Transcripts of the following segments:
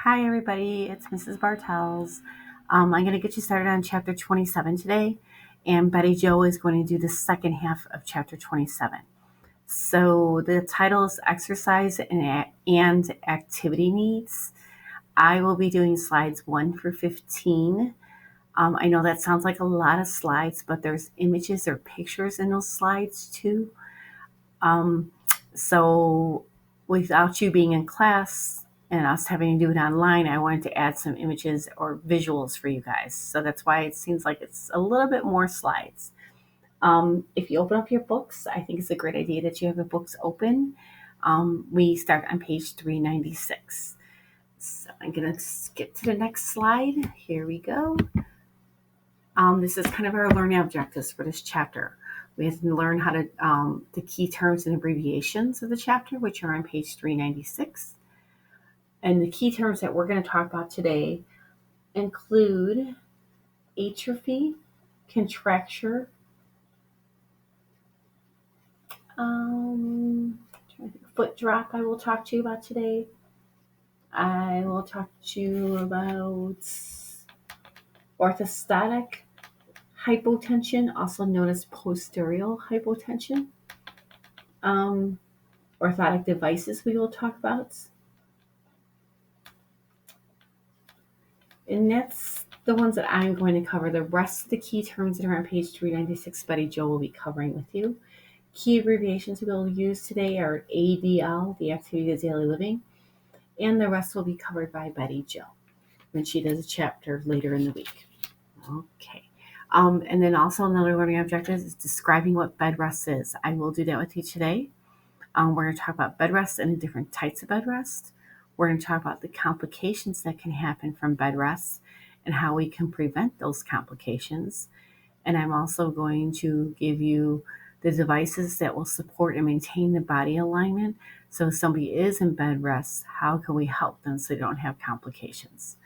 Hi, everybody. It's Mrs. Bartels. I'm going to get you started on chapter 27 today, and Betty Jo is going to do the second half of chapter 27. So the title is Exercise and Activity Needs. I will be doing slides 1 through 15. I know that sounds like a lot of slides, but there's images or pictures in those slides too. So without you being in class and us having to do it online, I wanted to add some images or visuals for you guys. So that's why it seems like it's a little bit more slides. If you open up your books, I think it's a great idea that you have your books open. We start on page 396. So I'm going to skip to the next slide. Here we go. This is kind of our learning objectives for this chapter. We have to learn how to the key terms and abbreviations of the chapter, which are on page 396. And the key terms that we're going to talk about today include atrophy, contracture, foot drop. I will talk to you about today. I will talk to you about orthostatic hypotension, also known as posterior hypotension. Orthotic devices we will talk about. And that's the ones that I'm going to cover. The rest of the key terms that are on page 396, Betty Jo will be covering with you. Key abbreviations we'll use today are ADL, the Activity of Daily Living, and the rest will be covered by Betty Jo when she does a chapter later in the week. Okay. And then also another learning objective is describing what bed rest is. I will do that with you today. We're going to talk about bed rest and the different types of bed rest. We're going to talk about the complications that can happen from bed rest and how we can prevent those complications. And I'm also going to give you the devices that will support and maintain the body alignment. So if somebody is in bed rest, how can we help them so they don't have complications?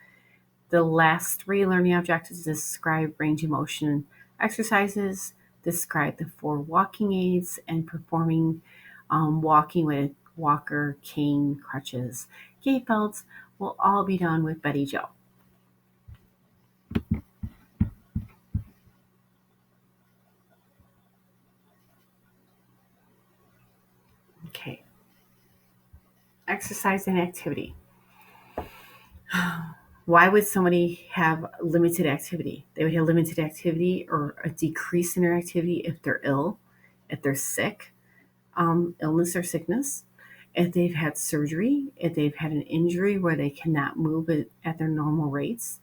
The last 3 learning objectives describe range of motion exercises, describe the 4 walking aids, and performing walking with walker, cane, crutches, gait belts will all be done with Betty Jo. Okay. Exercise and activity. Why would somebody have limited activity? They would have limited activity or a decrease in their activity if they're ill, if they're sick, illness or sickness, if they've had surgery, if they've had an injury where they cannot move at their normal rates,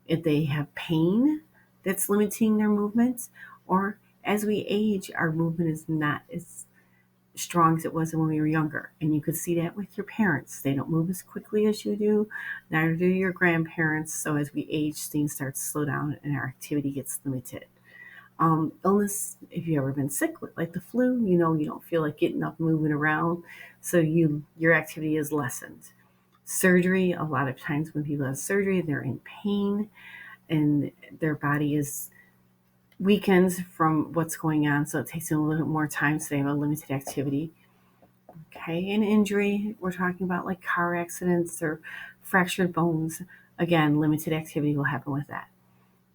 if they have pain that's limiting their movements, or as we age, our movement is not as strong as it was when we were younger. And you could see that with your parents. They don't move as quickly as you do, neither do your grandparents. So as we age, things start to slow down and our activity gets limited. Illness, if you've ever been sick with like the flu, you don't feel like getting up, moving around, so your activity is lessened. Surgery, a lot of times when people have surgery, they're in pain and their body is weakens from what's going on, so it takes them a little bit more time, so they have a limited activity. Okay, an injury, we're talking about like car accidents or fractured bones. Again, limited activity will happen with that.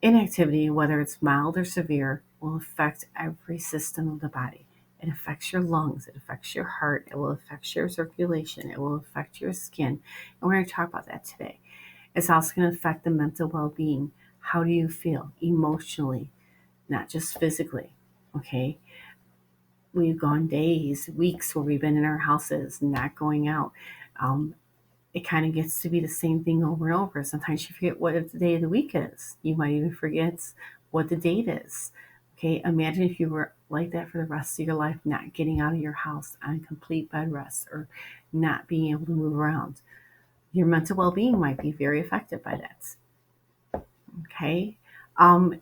Inactivity, whether it's mild or severe, will affect every system of the body. It affects your lungs, it affects your heart, it will affect your circulation, it will affect your skin. And we're going to talk about that today. It's also going to affect the mental well-being. How do you feel emotionally, not just physically? Okay. We've gone days, weeks where we've been in our houses, not going out. It kind of gets to be the same thing over and over. Sometimes you forget what the day of the week is. You might even forget what the date is. Okay, imagine if you were like that for the rest of your life, not getting out of your house on complete bed rest or not being able to move around. Your mental well-being might be very affected by that. Okay,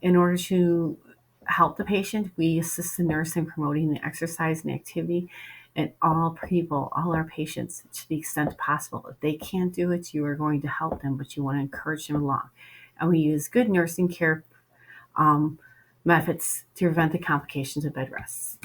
in order to help the patient, we assist the nurse in promoting the exercise and activity and all people, all our patients, to the extent possible. If they can't do it, you are going to help them, but you want to encourage them along. And we use good nursing care methods to prevent the complications of bed rest.